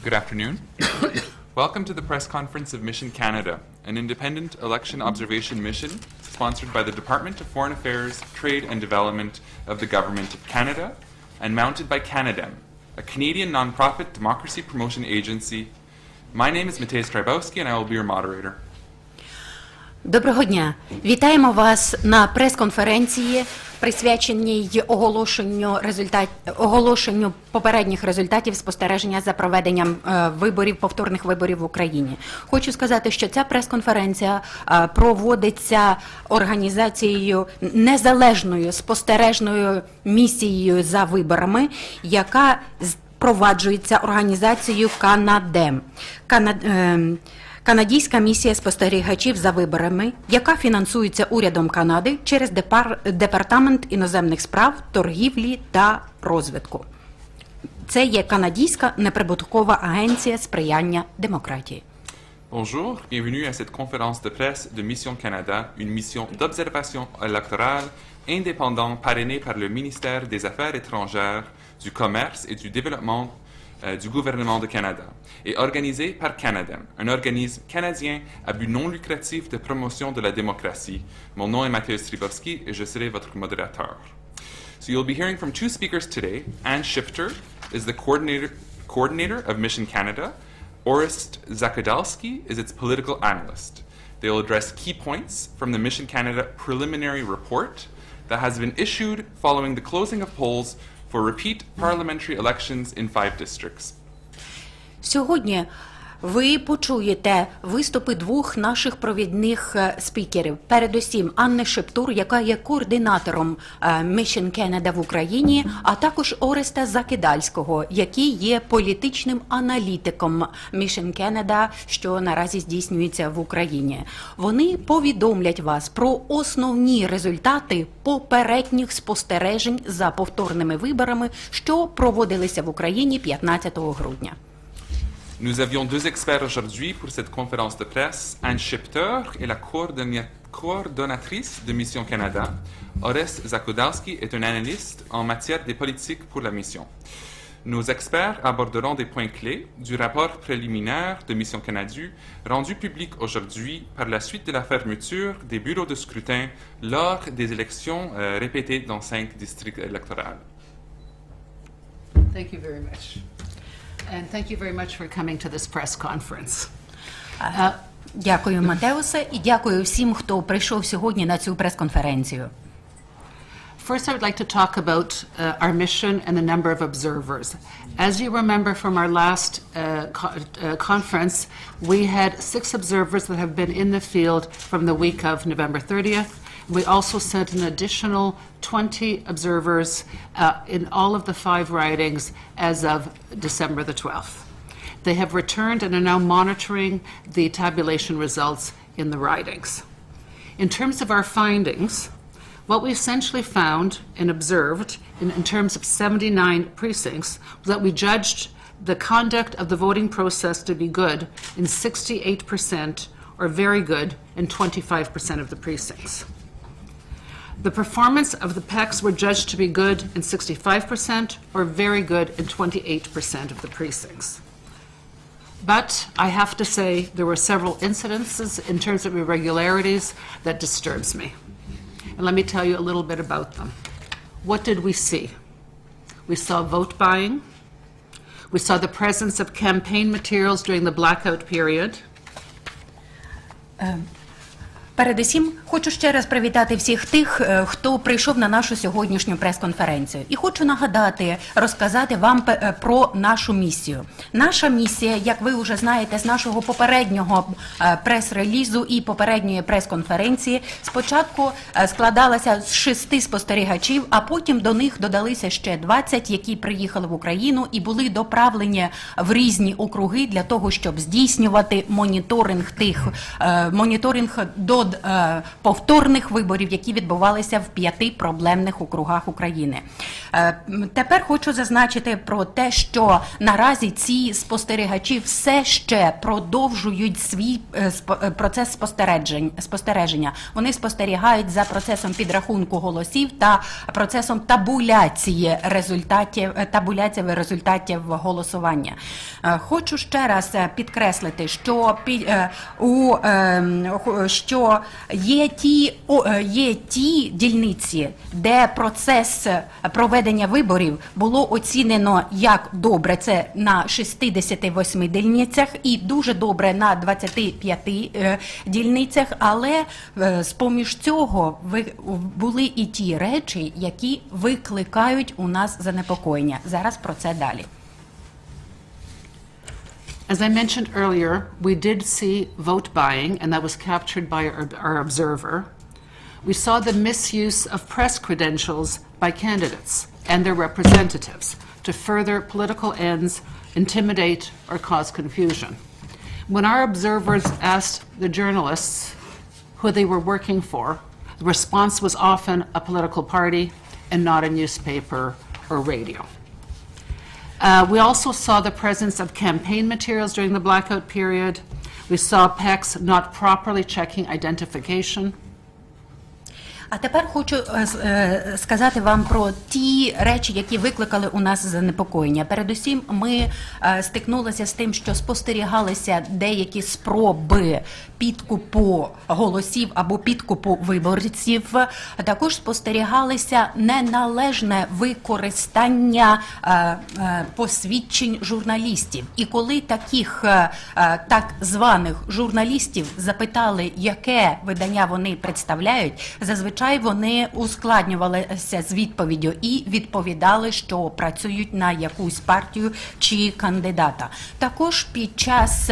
Good afternoon. Welcome to the press conference of Mission Canada, an independent election observation mission sponsored by the Department of Foreign Affairs, Trade and Development of the Government of Canada and mounted by Canadem, a Canadian nonprofit democracy promotion agency. My name is Matej Strybowski and I will be your moderator. Доброго дня! Вітаємо вас на прес-конференції, присвяченій оголошенню попередніх результатів спостереження за проведенням повторних виборів в Україні. Хочу сказати, що ця прес-конференція проводиться організацією незалежною спостережною місією за виборами, яка впроваджується організацією Канадем. Канадійська місія спостерігачів за виборами, яка фінансується урядом Канади через Департамент іноземних справ, торгівлі та розвитку. Це є канадійська неприбуткова агенція сприяння демократії. Bonjour, bienvenue à cette conférence de presse de Mission Canada, une mission d'observation électorale indépendante parrainée par le ministère des Affaires étrangères, du Commerce et du Développement du gouvernement de Canada et organisée par Canadem, un organisme canadien à but non lucratif de promotion de la démocratie. Mon nom est Matej Strybowski et je serai votre modérateur. So you'll be hearing from two speakers today. Anne Shifter is the coordinator of Mission Canada. Orest Zakadalski is its political analyst. They will address key points from the Mission Canada preliminary report that has been issued following the closing of polls for repeat parliamentary elections in 5 districts. Сьогодні ви почуєте виступи двох наших провідних спікерів. Передусім Анни Шептур, яка є координатором Mission Canada в Україні, а також Ореста Закидальського, який є політичним аналітиком Mission Canada, що наразі здійснюється в Україні. Вони повідомлять вас про основні результати попередніх спостережень за повторними виборами, що проводилися в Україні 15 грудня. Nous avions deux experts aujourd'hui pour cette conférence de presse. Anne Shifter est la coordonnatrice de Mission Canada. Orest Zakudalski est un analyste en matière des politiques pour la mission. Nos experts aborderont des points clés du rapport préliminaire de Mission Canada rendu public aujourd'hui par la suite de la fermeture des bureaux de scrutin lors des élections répétées dans 5 districts électoraux. Thank you very much. And thank you very much for coming to this press conference. Дякую, Матеусе, і дякую всім, хто прийшов сьогодні на цю прес-конференцію. First, I would like to talk about our mission and the number of observers. As you remember from our last conference, we had 6 observers that have been in the field from the week of November 30th. We also sent an additional 20 observers in all of the 5 ridings as of December the 12th. They have returned and are now monitoring the tabulation results in the ridings. In terms of our findings, what we essentially found and observed in terms of 79 precincts was that we judged the conduct of the voting process to be good in 68% or very good in 25% of the precincts. The performance of the PECs were judged to be good in 65% or very good in 28% of the precincts. But I have to say there were several incidences in terms of irregularities that disturbs me. And let me tell you a little bit about them. What did we see? We saw vote buying. We saw the presence of campaign materials during the blackout period. Передусім, хочу ще раз привітати всіх тих, хто прийшов на нашу сьогоднішню прес-конференцію. І хочу нагадати, розказати вам про нашу місію. Наша місія, як ви вже знаєте, з нашого попереднього прес-релізу і попередньої прес-конференції, спочатку складалася з 6 спостерігачів, а потім до них додалися ще 20, які приїхали в Україну і були доправлені в різні округи для того, щоб здійснювати моніторинг до повторних виборів, які відбувалися в 5 проблемних округах України. Тепер хочу зазначити про те, що наразі ці спостерігачі все ще продовжують свій процес спостереження. Вони спостерігають за процесом підрахунку голосів та процесом табуляції результатів голосування. Хочу ще раз підкреслити, що є ті дільниці, де процес проведення виборів було оцінено як добре, це на 68 дільницях, і дуже добре на 25 дільницях, але з-поміж цього були і ті речі, які викликають у нас занепокоєння. Зараз про це далі. As I mentioned earlier, we did see vote buying, and that was captured by our observer. We saw the misuse of press credentials by candidates and their representatives to further political ends, intimidate, or cause confusion. When our observers asked the journalists who they were working for, the response was often a political party and not a newspaper or radio. We also saw the presence of campaign materials during the blackout period. We saw PECs not properly checking identification. А тепер хочу сказати вам про ті речі, які викликали у нас занепокоєння. Передусім, ми стикнулися з тим, що спостерігалися деякі спроби підкупу голосів або підкупу виборців. Також спостерігалися неналежне використання посвідчень журналістів. І коли таких так званих журналістів запитали, яке видання вони представляють, зазвичай вони ускладнювалися з відповіддю і відповідали, що працюють на якусь партію чи кандидата. Також під час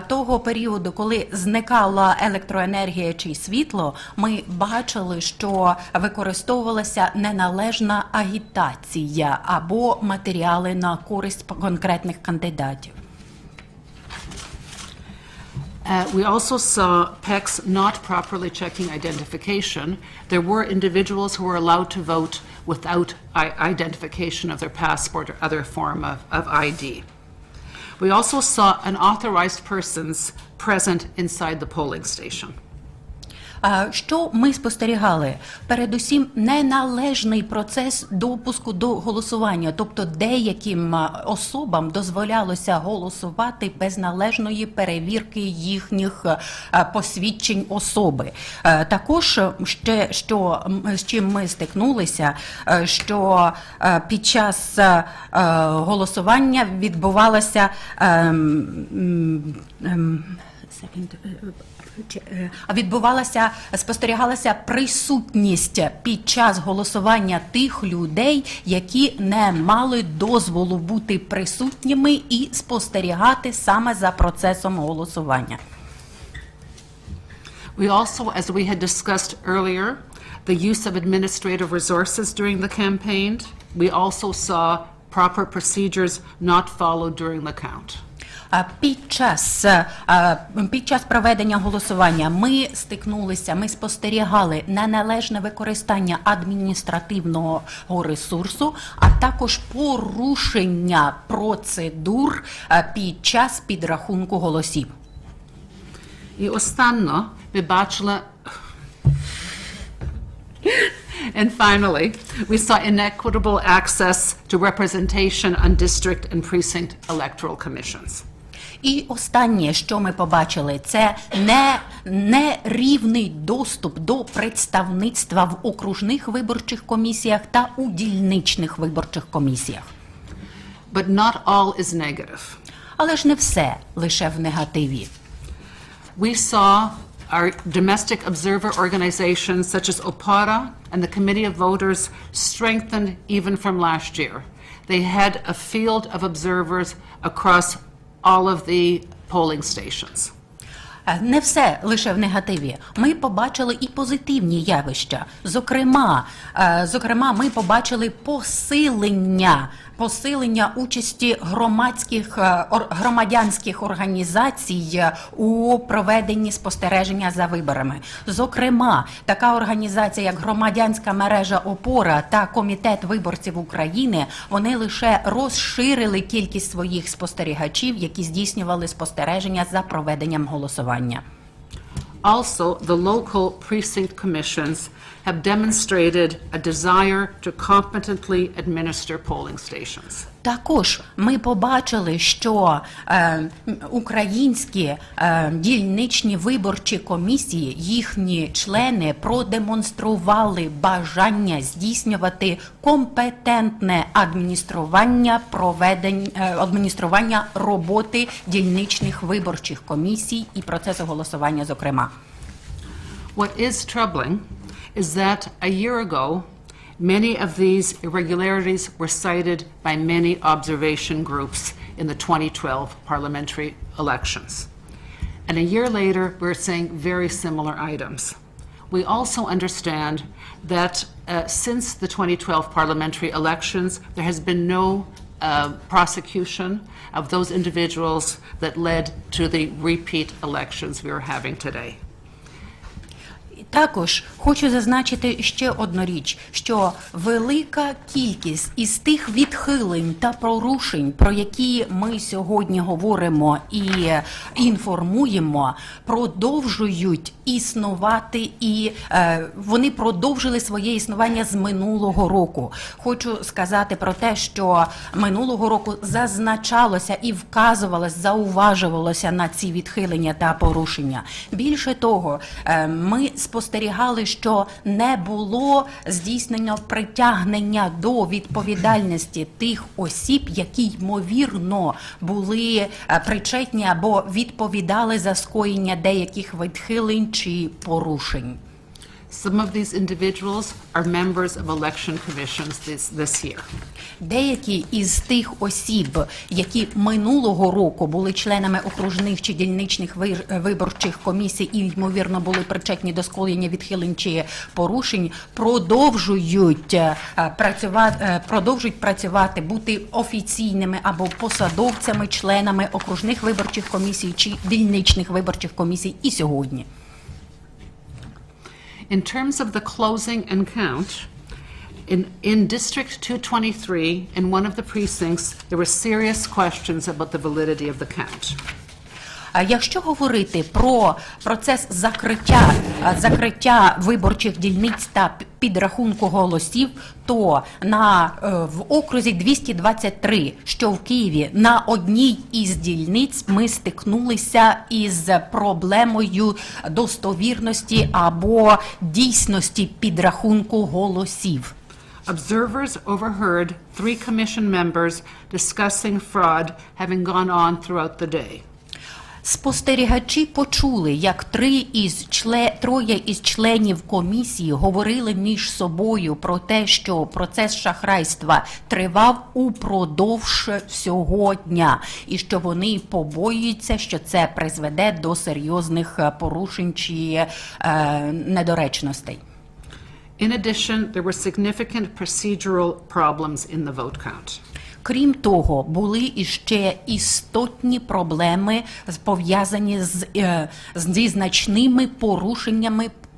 того періоду, коли зникала електроенергія чи світло, ми бачили, що використовувалася неналежна агітація або матеріали на користь конкретних кандидатів. We also saw PECs not properly checking identification. There were individuals who were allowed to vote without identification of their passport or other form of ID. We also saw unauthorized persons present inside the polling station. Що ми спостерігали? Передусім, неналежний процес допуску до голосування, тобто деяким особам дозволялося голосувати без належної перевірки їхніх посвідчень особи. Також ще, з чим ми стикнулися, що під час голосування спостерігалася присутність під час голосування тих людей, які не мали дозволу бути присутніми і спостерігати саме за процесом голосування. We also, as we had discussed earlier, the use of administrative resources during the campaign. We also saw proper procedures not followed during the count. Під час проведення голосування ми спостерігали неналежне використання адміністративного ресурсу, а також порушення процедур під час підрахунку голосів. І останнє ми бачили. And finally, we saw inequitable access to representation on district and precinct electoral commissions. І останнє, що ми побачили, це нерівний доступ до представництва в окружних виборчих комісіях та у дільничних виборчих комісіях. But not all is negative. Але ж не все лише в негативі. We saw our domestic observer organizations such as OPARA and the Committee of Voters strengthened even from last year. They had a field of observers across all of the polling stations. Не все лише в негативі. Ми побачили і позитивні явища. Зокрема, ми побачили посилення участі громадянських організацій у проведенні спостереження за виборами. Зокрема, така організація, як Громадянська мережа «Опора» та Комітет виборців України, вони лише розширили кількість своїх спостерігачів, які здійснювали спостереження за проведенням голосування. Also, the local precinct commissions have demonstrated a desire to competently administer polling stations. Також ми побачили, що українські дільничні виборчі комісії, їхні члени продемонстрували бажання здійснювати компетентне адміністрування роботи дільничних виборчих комісій і процесу голосування, зокрема. What is troubling is that a year ago, many of these irregularities were cited by many observation groups in the 2012 parliamentary elections. And a year later, we're saying very similar items. We also understand that since the 2012 parliamentary elections, there has been no prosecution of those individuals that led to the repeat elections we are having today. Також хочу зазначити ще одну річ, що велика кількість із тих відхилень та порушень, про які ми сьогодні говоримо і інформуємо, продовжують існувати, і вони продовжили своє існування з минулого року. Хочу сказати про те, що минулого року зазначалося і вказувалося, зауважувалося на ці відхилення та порушення. Більше того, ми спостерігали, що не було здійснено притягнення до відповідальності тих осіб, які, ймовірно, були причетні або відповідали за скоєння деяких відхилень чи порушень. Some of these individuals are members of election commissions this year. Деякі із тих осіб, які минулого року були членами окружних чи дільничних виборчих комісій і, ймовірно, були причетні до скоєння відхилень чи порушень, продовжують працювати, бути офіційними або посадовцями, членами окружних виборчих комісій чи дільничних виборчих комісій і сьогодні. In terms of the closing and count, in District 223, in one of the precincts, there were serious questions about the validity of the count. Якщо говорити про процес закриття виборчих дільниць та підрахунку голосів, то в окрузі 223, що в Києві, на одній із дільниць ми стикнулися із проблемою достовірності або дійсності підрахунку голосів. Observers overheard 3 commission members discussing fraud having gone on throughout the day. Спостерігачі почули, як троє із членів комісії говорили між собою про те, що процес шахрайства тривав упродовж всього дня, і що вони побоюються, що це призведе до серйозних порушень чи недоречностей. In addition, there were significant procedural problems in the vote count. Крім того, були іще істотні проблеми, пов'язані зі значними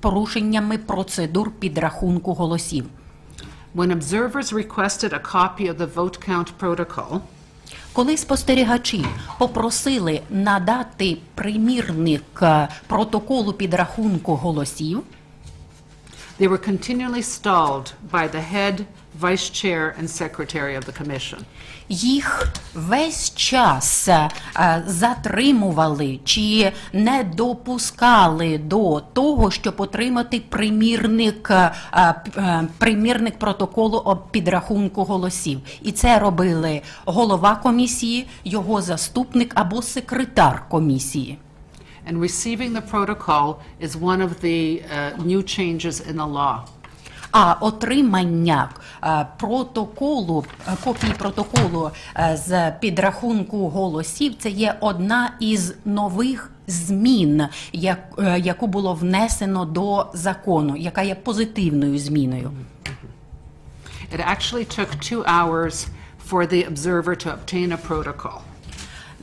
порушеннями процедур підрахунку голосів. When observers requested a copy of the vote count protocol, коли спостерігачі попросили надати примірник протоколу підрахунку голосів, they were continually stalled by the head, vice chair, and secretary of the commission. Їх весь час затримували чи не допускали до того, щоб отримати примірник протоколу підрахунку голосів. І це робили голова комісії, його заступник або секретар комісії. And receiving the protocol is one of the new changes in the law. А отримання копії протоколу з підрахунку голосів – це є одна із нових змін, яку було внесено до закону, яка є позитивною зміною. It actually took 2 hours for the observer to obtain a protocol.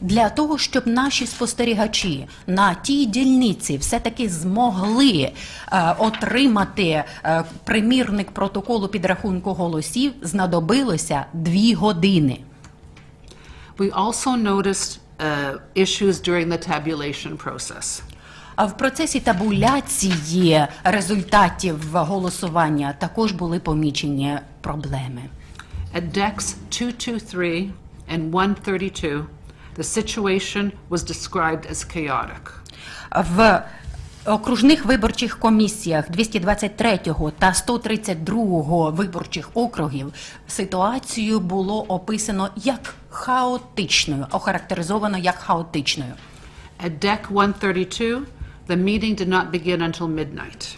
Для того, щоб наші спостерігачі на тій дільниці все-таки змогли отримати примірник протоколу підрахунку голосів, знадобилося 2 години. We also noticed issues during the tabulation process. А в процесі табуляції результатів голосування також були помічені проблеми. At decks 223 and 132, the situation was described as chaotic. В окружних виборчих комісіях 223 та 132 виборчих округів ситуацію було описано як хаотичною, охарактеризовано як хаотичною. At deck 132, the meeting did not begin until midnight.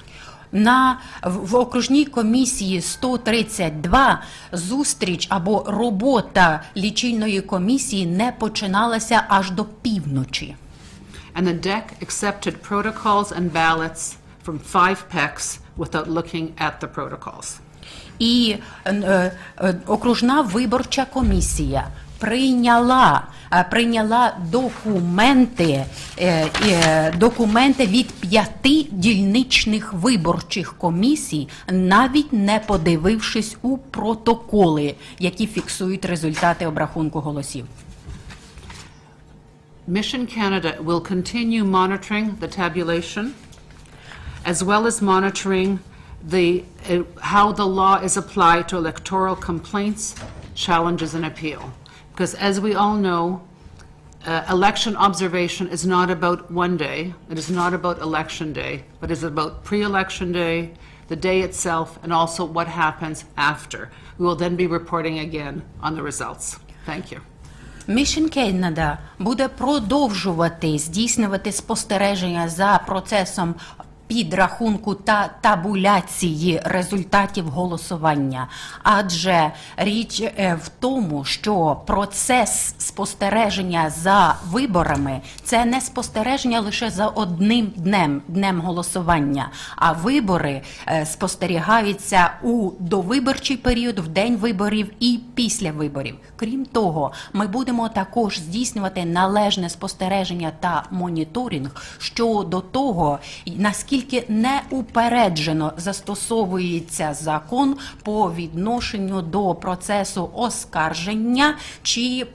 В окружній комісії 132 зустріч або робота лічильної комісії не починалася аж до півночі. And the deck accepted protocols and ballots from 5 PECs without looking at the protocols. І окружна виборча комісія прийняла документи від 5 дільничних виборчих комісій, навіть не подивившись у протоколи, які фіксують результати обрахунку голосів. Mission Canada will continue monitoring the tabulation, as well as monitoring how the law is applied to electoral complaints, challenges, and appeal. Because as we all know, election observation is not about one day, it is not about election day, but is about pre-election day, the day itself, and also what happens after. We will then be reporting again on the results. Thank you. Mission Canada буде продовжувати здійснювати спостереження за процесом підрахунку та табуляції результатів голосування. Адже річ в тому, що процес спостереження за виборами – це не спостереження лише за одним днем голосування, а вибори спостерігаються у довиборчий період, в день виборів і після виборів. Крім того, ми будемо також здійснювати належне спостереження та моніторинг щодо того, наскільки неупереджено застосовується закон по відношенню до процесу оскарження чи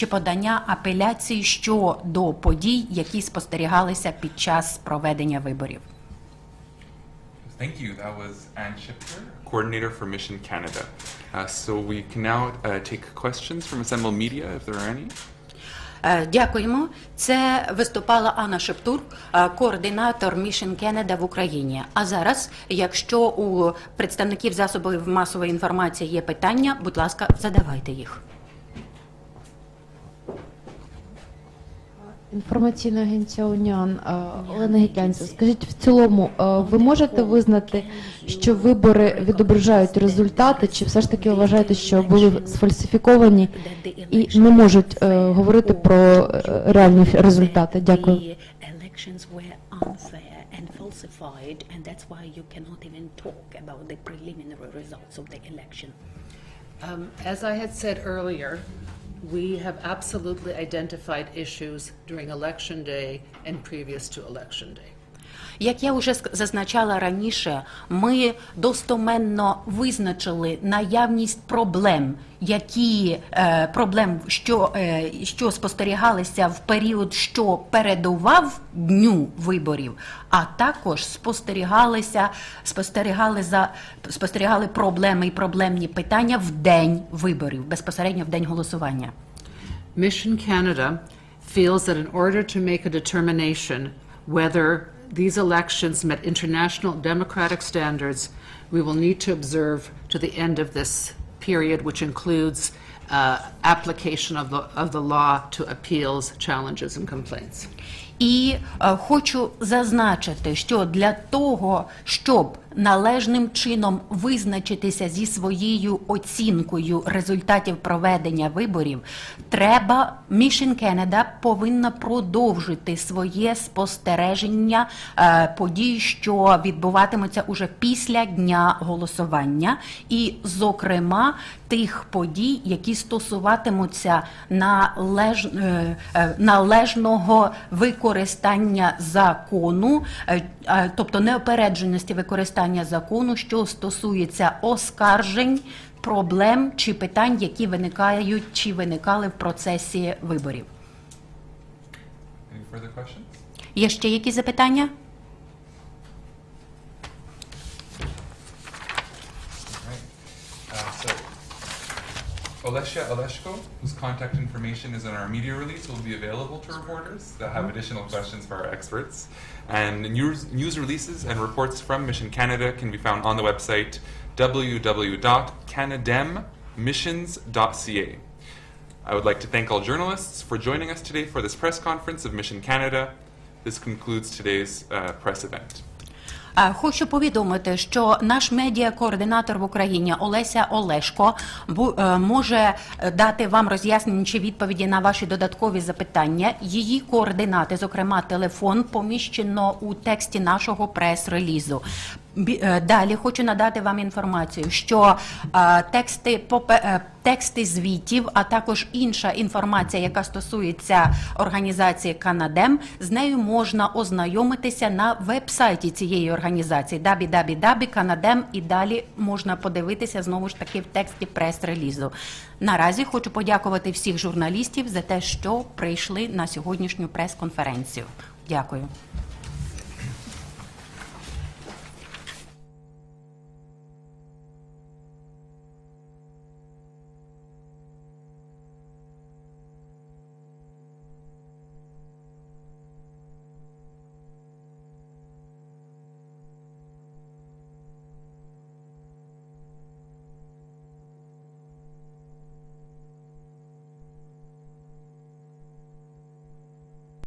подання апеляції щодо подій, які спостерігалися під час проведення виборів. Thank you. That was Anne Shipper, coordinator for Mission Canada. So we can now take questions from assembled media, if there are any. Дякуємо. Це виступала Анна Шептур, координатор Mission Canada в Україні. А зараз, якщо у представників засобів масової інформації є питання, будь ласка, задавайте їх. Інформаційна агенція УНІАН, Олена Гетянцев. Скажіть, в цілому, ви можете визнати, що вибори відображають результати, чи все ж таки ви вважаєте, що були сфальсифіковані і не можуть говорити про реальні результати? Дякую. As I had said earlier, we have absolutely identified issues during election day and previous to election day. Як я вже зазначала раніше, ми достоменно визначили наявність проблем, що спостерігалися в період, що передував дню виборів, а також спостерігали проблеми і проблемні питання в день виборів, безпосередньо в день голосування. Mission Canada feels that in order to make a determination whether these elections met international democratic standards, we will need to observe to the end of this period, which includes application of the law to appeals, challenges, and complaints. І хочу зазначити, що для того, щоб належним чином визначитися зі своєю оцінкою результатів проведення виборів, треба, Mission Canada повинна продовжити своє спостереження подій, що відбуватимуться уже після дня голосування, і, зокрема, тих подій, які стосуватимуться належного використання закону, тобто неопередженості використання закону, що стосується оскаржень, проблем чи питань, які виникають чи виникали в процесі виборів. Any further questions? Є ще які запитання? So, Olesya Oleshko, whose contact information is in our media release, will be available to reporters that have additional questions for our experts. And news releases and reports from Mission Canada can be found on the website www.canademmissions.ca. I would like to thank all journalists for joining us today for this press conference of Mission Canada. This concludes today's press event. Хочу повідомити, що наш медіа-координатор в Україні Олеся Олешко може дати вам роз'яснюючі відповіді на ваші додаткові запитання. Її координати, зокрема телефон, поміщено у тексті нашого прес-релізу. Далі хочу надати вам інформацію, що тексти звітів, а також інша інформація, яка стосується організації Канадем, з нею можна ознайомитися на веб-сайті цієї організації www.canadem, і далі можна подивитися знову ж таки в тексті прес-релізу. Наразі хочу подякувати всіх журналістів за те, що прийшли на сьогоднішню прес-конференцію. Дякую.